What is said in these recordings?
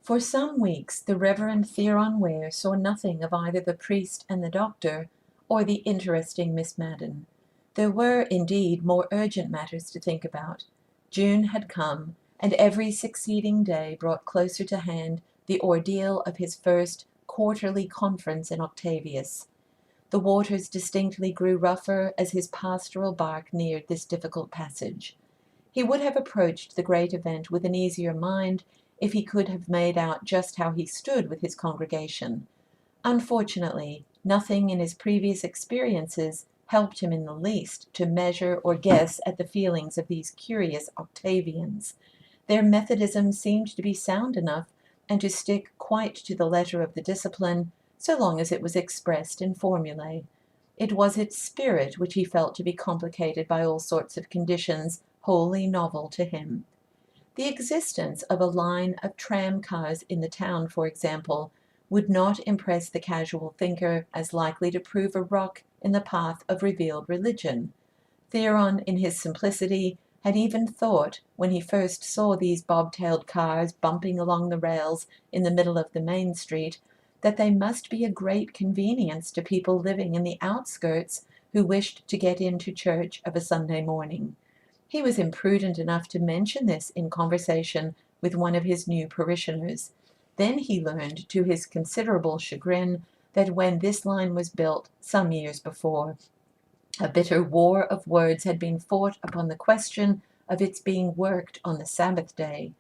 For some weeks the Reverend Theron Ware saw nothing of either the priest and the doctor, or the interesting Miss Madden. There were, indeed, more urgent matters to think about. June had come, and every succeeding day brought closer to hand the ordeal of his first quarterly conference in Octavius. The waters distinctly grew rougher as his pastoral bark neared this difficult passage. He would have approached the great event with an easier mind if he could have made out just how he stood with his congregation. Unfortunately, nothing in his previous experiences helped him in the least to measure or guess at the feelings of these curious Octavians. Their Methodism seemed to be sound enough and to stick quite to the letter of the discipline, so long as it was expressed in formulae. It was its spirit which he felt to be complicated by all sorts of conditions wholly novel to him. The existence of a line of tram cars in the town, for example, would not impress the casual thinker as likely to prove a rock in the path of revealed religion. Theron, in his simplicity, had even thought, when he first saw these bobtailed cars bumping along the rails in the middle of the main street, that they must be a great convenience to people living in the outskirts who wished to get into church of a Sunday morning. He was imprudent enough to mention this in conversation with one of his new parishioners. Then he learned, to his considerable chagrin, that when this line was built some years before, a bitter war of words had been fought upon the question of its being worked on the Sabbath day.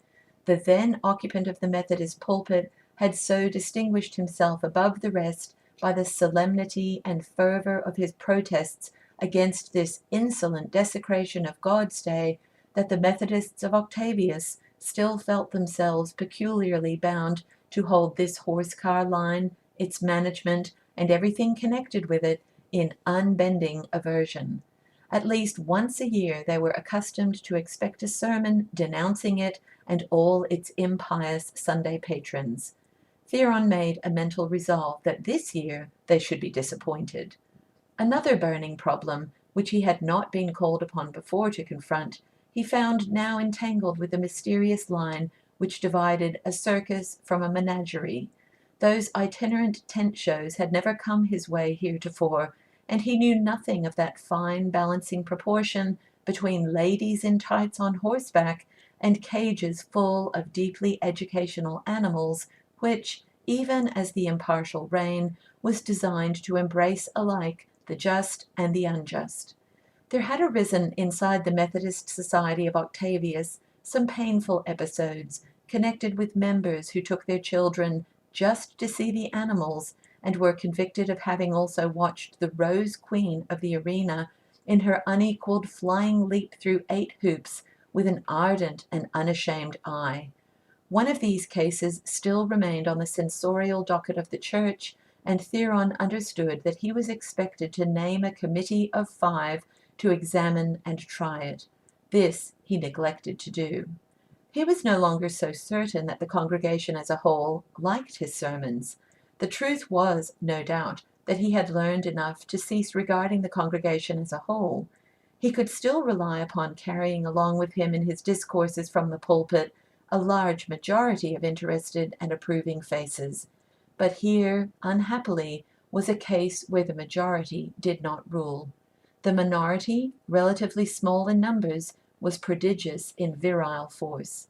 The then occupant of the Methodist pulpit had so distinguished himself above the rest by the solemnity and fervor of his protests against this insolent desecration of God's day, that the Methodists of Octavius still felt themselves peculiarly bound to hold this horse-car line, its management, and everything connected with it, in unbending aversion. At least once a year they were accustomed to expect a sermon denouncing it and all its impious Sunday patrons. Theron made a mental resolve that this year they should be disappointed. Another burning problem, which he had not been called upon before to confront, he found now entangled with the mysterious line which divided a circus from a menagerie. Those itinerant tent shows had never come his way heretofore, and he knew nothing of that fine balancing proportion between ladies in tights on horseback and cages full of deeply educational animals, which, even as the impartial rein, was designed to embrace alike the just and the unjust. There had arisen inside the Methodist Society of Octavius some painful episodes connected with members who took their children just to see the animals and were convicted of having also watched the Rose Queen of the arena in her unequaled flying leap through 8 hoops with an ardent and unashamed eye. One of these cases still remained on the censorial docket of the church, and Theron understood that he was expected to name a committee of 5 to examine and try it. This he neglected to do. He was no longer so certain that the congregation as a whole liked his sermons. The truth was, no doubt, that he had learned enough to cease regarding the congregation as a whole. He could still rely upon carrying along with him in his discourses from the pulpit a large majority of interested and approving faces. But here, unhappily, was a case where the majority did not rule. The minority, relatively small in numbers, was prodigious in virile force.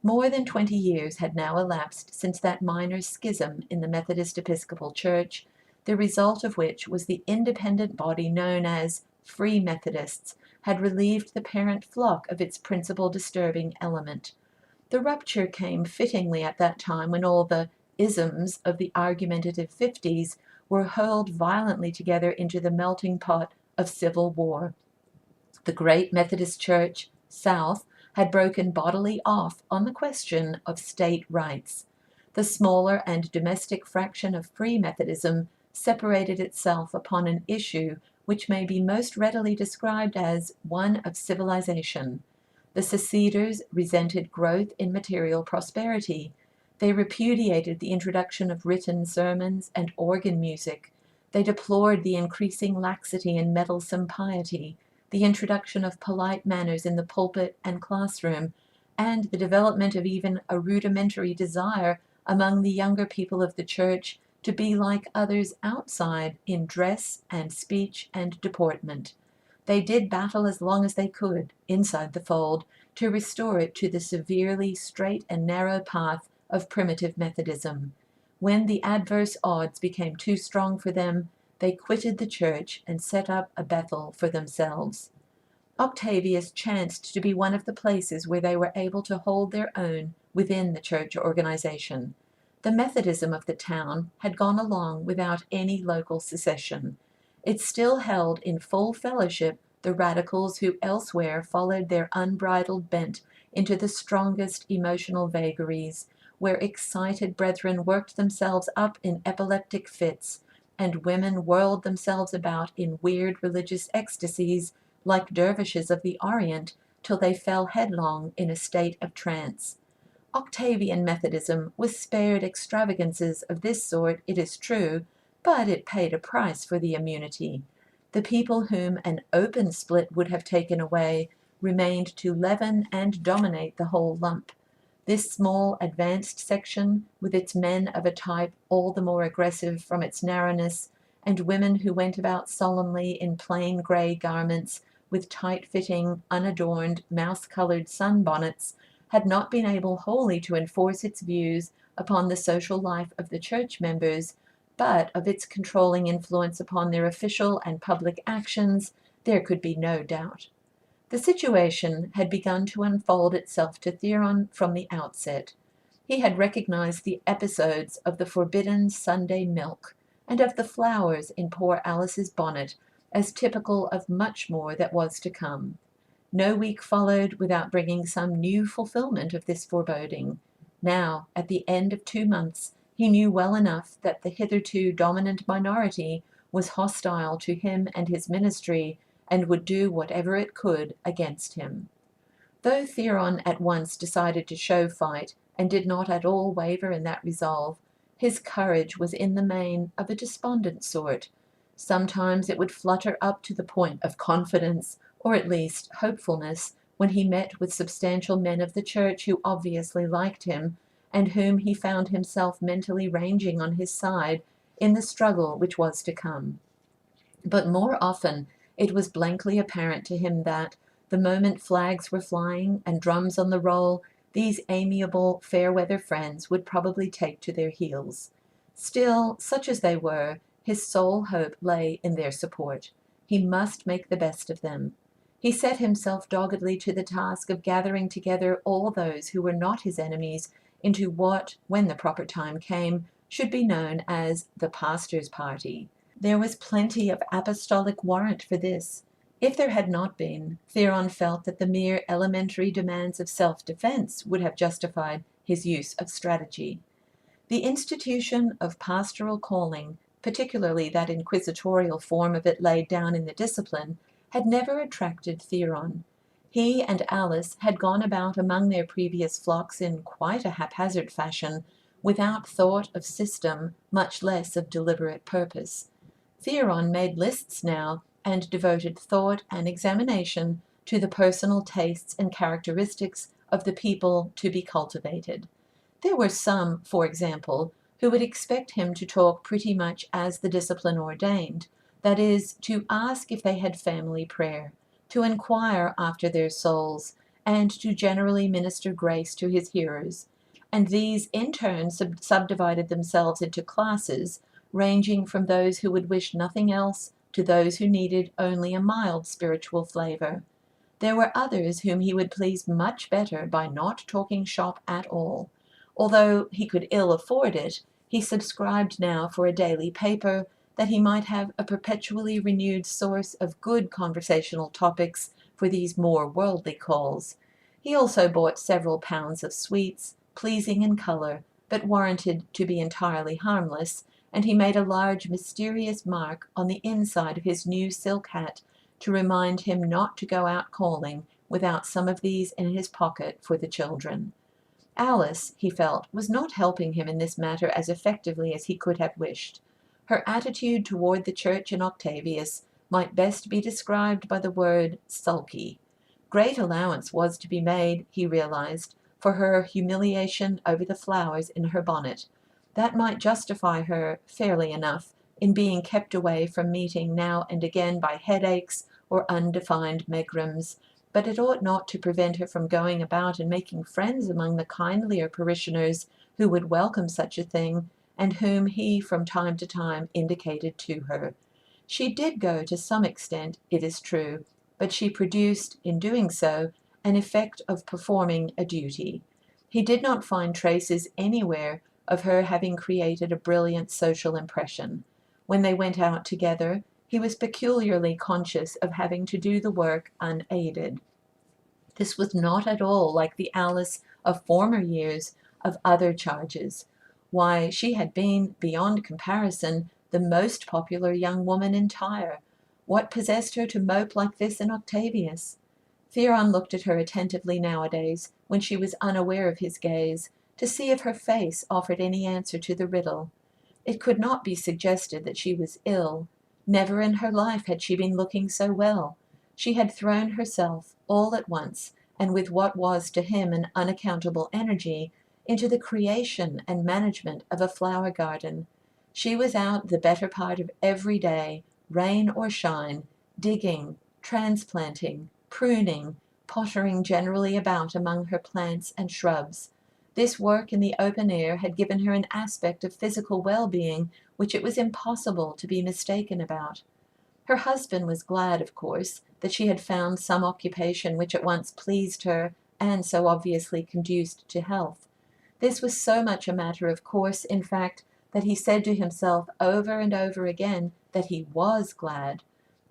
More than 20 years had now elapsed since that minor schism in the Methodist Episcopal Church, the result of which was the independent body known as Free Methodists had relieved the parent flock of its principal disturbing element. The rupture came fittingly at that time when all the isms of the argumentative 50s were hurled violently together into the melting pot of civil war. The great Methodist Church, South, had broken bodily off on the question of state rights. The smaller and domestic fraction of Free Methodism separated itself upon an issue which may be most readily described as one of civilization. The seceders resented growth in material prosperity. They repudiated the introduction of written sermons and organ music. They deplored the increasing laxity in meddlesome piety, the introduction of polite manners in the pulpit and classroom, and the development of even a rudimentary desire among the younger people of the church to be like others outside in dress and speech and deportment. They did battle as long as they could, inside the fold, to restore it to the severely straight and narrow path of primitive Methodism. When the adverse odds became too strong for them, they quitted the church and set up a Bethel for themselves. Octavius chanced to be one of the places where they were able to hold their own within the church organization. The Methodism of the town had gone along without any local secession. It still held in full fellowship the radicals who elsewhere followed their unbridled bent into the strongest emotional vagaries, where excited brethren worked themselves up in epileptic fits, and women whirled themselves about in weird religious ecstasies like dervishes of the Orient till they fell headlong in a state of trance. Octavian Methodism was spared extravagances of this sort, it is true, but it paid a price for the immunity. The people whom an open split would have taken away remained to leaven and dominate the whole lump. This small advanced section, with its men of a type all the more aggressive from its narrowness, and women who went about solemnly in plain grey garments with tight-fitting, unadorned, mouse-coloured sunbonnets, had not been able wholly to enforce its views upon the social life of the church members, but of its controlling influence upon their official and public actions there could be no doubt. The situation had begun to unfold itself to Theron from the outset. He had recognized the episodes of the forbidden Sunday milk and of the flowers in poor Alice's bonnet as typical of much more that was to come. No week followed without bringing some new fulfillment of this foreboding. Now, at the end of 2 months, he knew well enough that the hitherto dominant minority was hostile to him and his ministry, and would do whatever it could against him. Though Theron at once decided to show fight, and did not at all waver in that resolve, his courage was in the main of a despondent sort. Sometimes it would flutter up to the point of confidence, or at least hopefulness, when he met with substantial men of the church who obviously liked him, and whom he found himself mentally ranging on his side in the struggle which was to come. But more often it was blankly apparent to him that, the moment flags were flying and drums on the roll, these amiable fair-weather friends would probably take to their heels. Still, such as they were, his sole hope lay in their support. He must make the best of them. He set himself doggedly to the task of gathering together all those who were not his enemies into what, when the proper time came, should be known as the pastor's party. There was plenty of apostolic warrant for this. If there had not been, Theron felt that the mere elementary demands of self-defense would have justified his use of strategy. The institution of pastoral calling, particularly that inquisitorial form of it laid down in the discipline, had never attracted Theron. He and Alice had gone about among their previous flocks in quite a haphazard fashion, without thought of system, much less of deliberate purpose. Theron made lists now, and devoted thought and examination to the personal tastes and characteristics of the people to be cultivated. There were some, for example, who would expect him to talk pretty much as the discipline ordained, that is, to ask if they had family prayer, to inquire after their souls, and to generally minister grace to his hearers, and these in turn subdivided themselves into classes, ranging from those who would wish nothing else to those who needed only a mild spiritual flavor. There were others whom he would please much better by not talking shop at all. Although he could ill afford it, he subscribed now for a daily paper, that he might have a perpetually renewed source of good conversational topics for these more worldly calls. He also bought several pounds of sweets, pleasing in color, but warranted to be entirely harmless, and he made a large mysterious mark on the inside of his new silk hat to remind him not to go out calling without some of these in his pocket for the children. Alice, he felt, was not helping him in this matter as effectively as he could have wished. Her attitude toward the church and Octavius might best be described by the word sulky. Great allowance was to be made, he realized, for her humiliation over the flowers in her bonnet. That might justify her, fairly enough, in being kept away from meeting now and again by headaches or undefined megrims, but it ought not to prevent her from going about and making friends among the kindlier parishioners who would welcome such a thing, and whom he from time to time indicated to her. She did go to some extent, it is true, but she produced, in doing so, an effect of performing a duty. He did not find traces anywhere of her having created a brilliant social impression. When they went out together, he was peculiarly conscious of having to do the work unaided. This was not at all like the Alice of former years of other charges. Why, she had been, beyond comparison, the most popular young woman in Tyre. What possessed her to mope like this in Octavius? Theron looked at her attentively nowadays, when she was unaware of his gaze, to see if her face offered any answer to the riddle. It could not be suggested that she was ill. Never in her life had she been looking so well. She had thrown herself, all at once, and with what was to him an unaccountable energy, into the creation and management of a flower garden. She was out the better part of every day, rain or shine, digging, transplanting, pruning, pottering generally about among her plants and shrubs. This work in the open air had given her an aspect of physical well-being which it was impossible to be mistaken about. Her husband was glad, of course, that she had found some occupation which at once pleased her and so obviously conduced to health. This was so much a matter of course, in fact, that he said to himself over and over again that he was glad.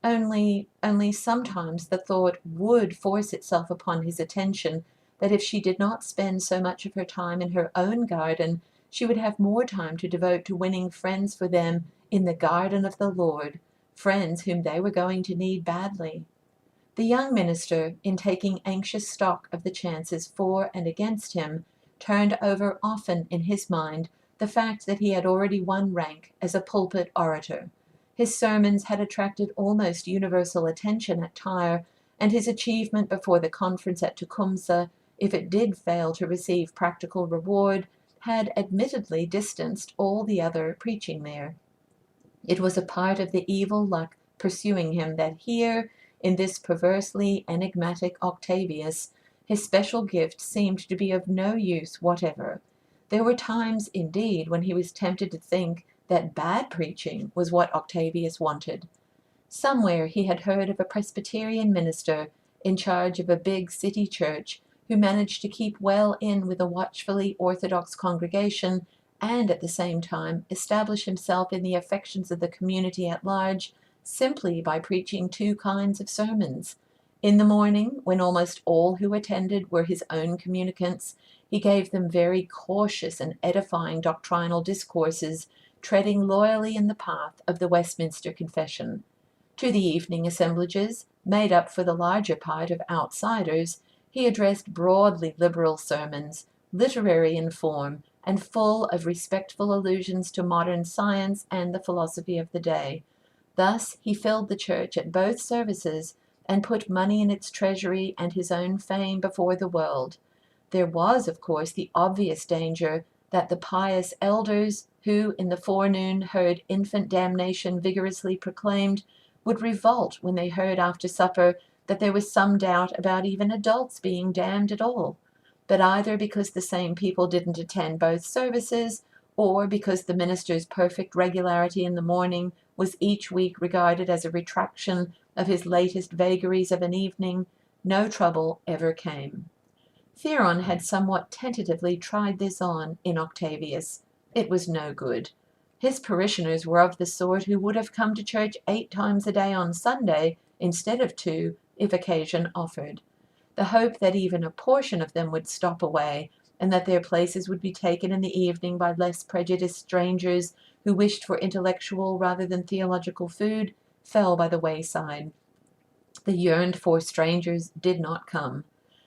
Only sometimes the thought would force itself upon his attention that if she did not spend so much of her time in her own garden, she would have more time to devote to winning friends for them in the garden of the Lord, friends whom they were going to need badly. The young minister, in taking anxious stock of the chances for and against him, turned over often in his mind the fact that he had already won rank as a pulpit orator. His sermons had attracted almost universal attention at Tyre, and his achievement before the conference at Tecumseh, if it did fail to receive practical reward, had admittedly distanced all the other preaching there. It was a part of the evil luck pursuing him that here, in this perversely enigmatic Octavius, his special gift seemed to be of no use whatever. There were times, indeed, when he was tempted to think that bad preaching was what Octavius wanted. Somewhere he had heard of a Presbyterian minister in charge of a big city church who managed to keep well in with a watchfully orthodox congregation and at the same time establish himself in the affections of the community at large simply by preaching two kinds of sermons. In the morning, when almost all who attended were his own communicants, he gave them very cautious and edifying doctrinal discourses, treading loyally in the path of the Westminster Confession. To the evening assemblages, made up for the larger part of outsiders, he addressed broadly liberal sermons, literary in form, and full of respectful allusions to modern science and the philosophy of the day. Thus he filled the church at both services and put money in its treasury and his own fame before the world. There was, of course, the obvious danger that the pious elders, who in the forenoon heard infant damnation vigorously proclaimed, would revolt when they heard after supper that there was some doubt about even adults being damned at all. But either because the same people didn't attend both services, or because the minister's perfect regularity in the morning was each week regarded as a retraction of his latest vagaries of an evening, no trouble ever came. Theron had somewhat tentatively tried this on in Octavius. It was no good. His parishioners were of the sort who would have come to church 8 times a day on Sunday instead of 2, if occasion offered. The hope that even a portion of them would stop away, and that their places would be taken in the evening by less prejudiced strangers who wished for intellectual rather than theological food, fell by the wayside. The yearned-for strangers did not come.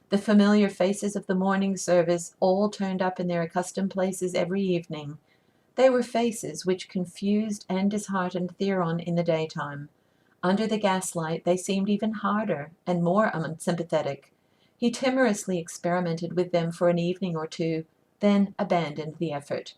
The familiar faces of the morning service all turned up in their accustomed places every evening. They were faces which confused and disheartened Theron in the daytime. Under the gaslight, they seemed even harder and more unsympathetic. He timorously experimented with them for an evening or two, then abandoned the effort.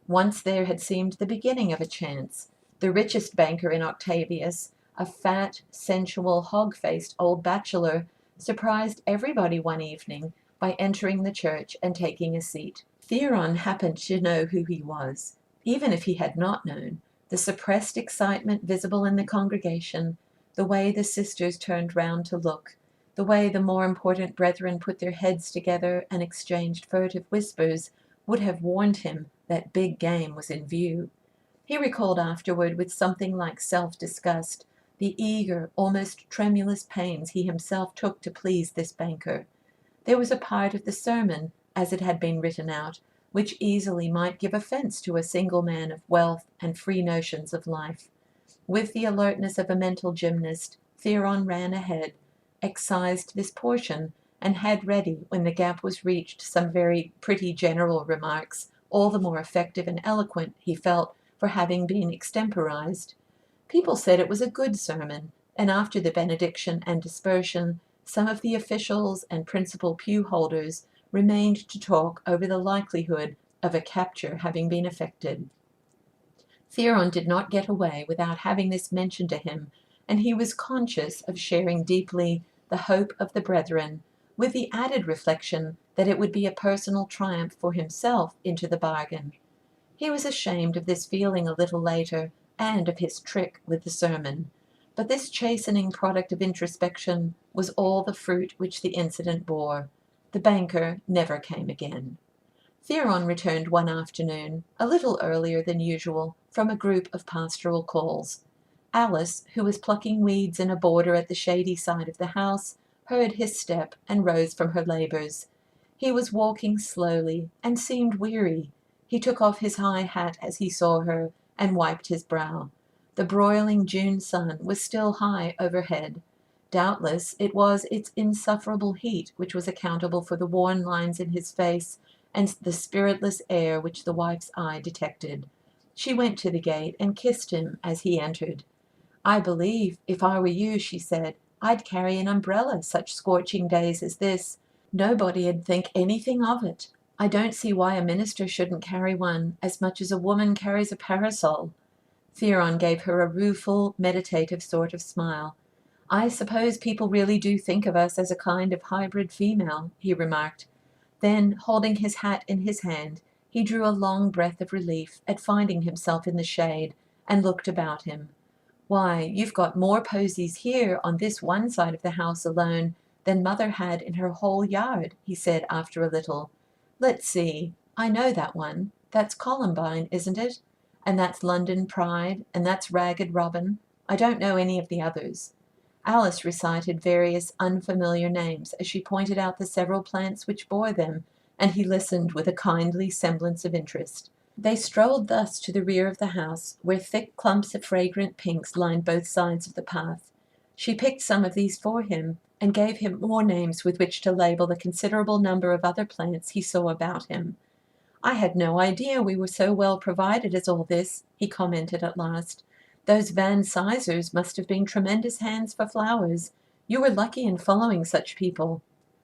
Once there had seemed the beginning of a chance. The richest banker in Octavius, a fat, sensual, hog-faced old bachelor, surprised everybody one evening by entering the church and taking a seat. Theron happened to know who he was. Even if he had not known, the suppressed excitement visible in the congregation, the way the sisters turned round to look, the way the more important brethren put their heads together and exchanged furtive whispers, would have warned him that big game was in view. He recalled afterward with something like self-disgust the eager, almost tremulous pains he himself took to please this banker. There was a part of the sermon, as it had been written out, which easily might give offence to a single man of wealth and free notions of life. With the alertness of a mental gymnast, Theron ran ahead, excised this portion, and had ready, when the gap was reached, some very pretty general remarks, all the more effective and eloquent, he felt, for having been extemporized. People said it was a good sermon, and after the benediction and dispersion, some of the officials and principal pew-holders remained to talk over the likelihood of a capture having been effected. Theron did not get away without having this mentioned to him, and he was conscious of sharing deeply the hope of the brethren, with the added reflection that it would be a personal triumph for himself into the bargain. He was ashamed of this feeling a little later, and of his trick with the sermon. But this chastening product of introspection was all the fruit which the incident bore. The banker never came again. Theron returned one afternoon, a little earlier than usual, from a group of pastoral calls. Alice, who was plucking weeds in a border at the shady side of the house, heard his step and rose from her labors. He was walking slowly and seemed weary. He took off his high hat as he saw her and wiped his brow. The broiling June sun was still high overhead. Doubtless it was its insufferable heat which was accountable for the worn lines in his face and the spiritless air which the wife's eye detected. She went to the gate and kissed him as he entered. "I believe, if I were you," she said, "I'd carry an umbrella such scorching days as this. Nobody'd think anything of it. I don't see why a minister shouldn't carry one as much as a woman carries a parasol." Theron gave her a rueful, meditative sort of smile. "I suppose people really do think of us as a kind of hybrid female," he remarked. Then, holding his hat in his hand, he drew a long breath of relief at finding himself in the shade, and looked about him. "Why, you've got more posies here on this one side of the house alone than Mother had in her whole yard," he said after a little. "Let's see, I know that one. That's Columbine, isn't it? And that's London Pride, and that's Ragged Robin. I don't know any of the others." Alice recited various unfamiliar names as she pointed out the several plants which bore them, and he listened with a kindly semblance of interest. They strolled thus to the rear of the house, where thick clumps of fragrant pinks lined both sides of the path. She picked some of these for him, and gave him more names with which to label the considerable number of other plants he saw about him. "I had no idea we were so well provided as all this," he commented at last. "Those Van Sizers must have been tremendous hands for flowers. You were lucky in following such people."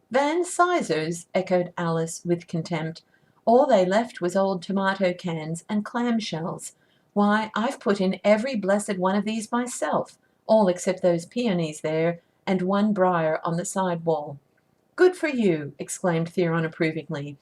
"Van Sizers!" echoed Alice with contempt. "All they left was old tomato cans and clam shells. Why, I've put in every blessed one of these myself, all except those peonies there, and one briar on the side wall." "Good for you!" exclaimed Theron approvingly.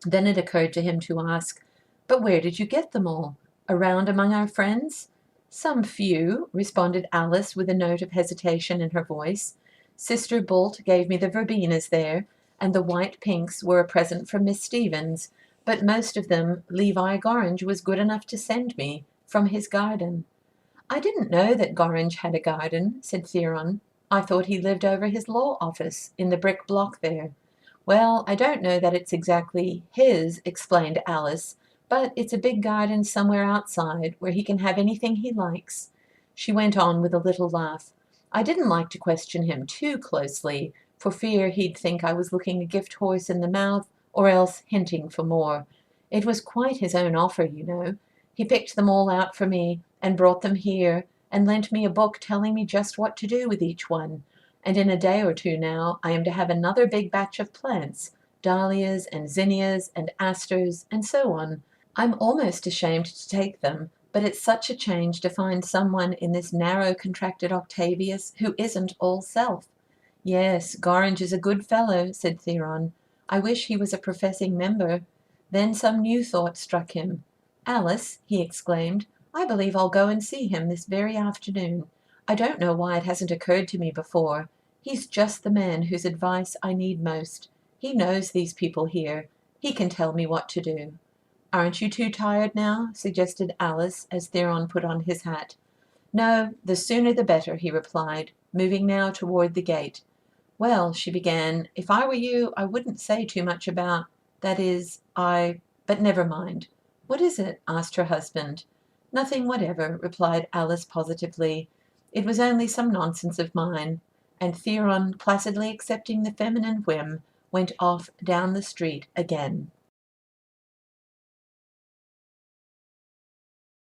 Then it occurred to him to ask, "But where did you get them all? Around among our friends?" "Some few," responded Alice with a note of hesitation in her voice. "Sister Bolt gave me the verbenas there, and the white pinks were a present from Miss Stevens, but most of them Levi Gorringe was good enough to send me, from his garden." "I didn't know that Gorringe had a garden," said Theron. "I thought he lived over his law office, in the brick block there." "Well, I don't know that it's exactly his," explained Alice, "but it's a big garden somewhere outside where he can have anything he likes." She went on with a little laugh. "I didn't like to question him too closely, for fear he'd think I was looking a gift horse in the mouth, or else hinting for more. It was quite his own offer, you know. He picked them all out for me and brought them here, and lent me a book telling me just what to do with each one. And in a day or two now I am to have another big batch of plants, dahlias and zinnias and asters and so on. I'm almost ashamed to take them, but it's such a change to find someone in this narrow contracted Octavius who isn't all self. Yes, Gorringe is a good fellow, said Theron. I wish he was a professing member. Then some new thought struck him. Alice, he exclaimed, I believe I'll go and see him this very afternoon. I don't know why it hasn't occurred to me before. He's just the man whose advice I need most. He knows these people here. He can tell me what to do. Aren't you too tired now? Suggested Alice as Theron put on his hat. No, the sooner the better, he replied, moving now toward the gate. Well, she began, if I were you, I wouldn't say too much about, that is, but never mind. What is it? Asked her husband. Nothing whatever, replied Alice positively. It was only some nonsense of mine. And Theron, placidly accepting the feminine whim, went off down the street again.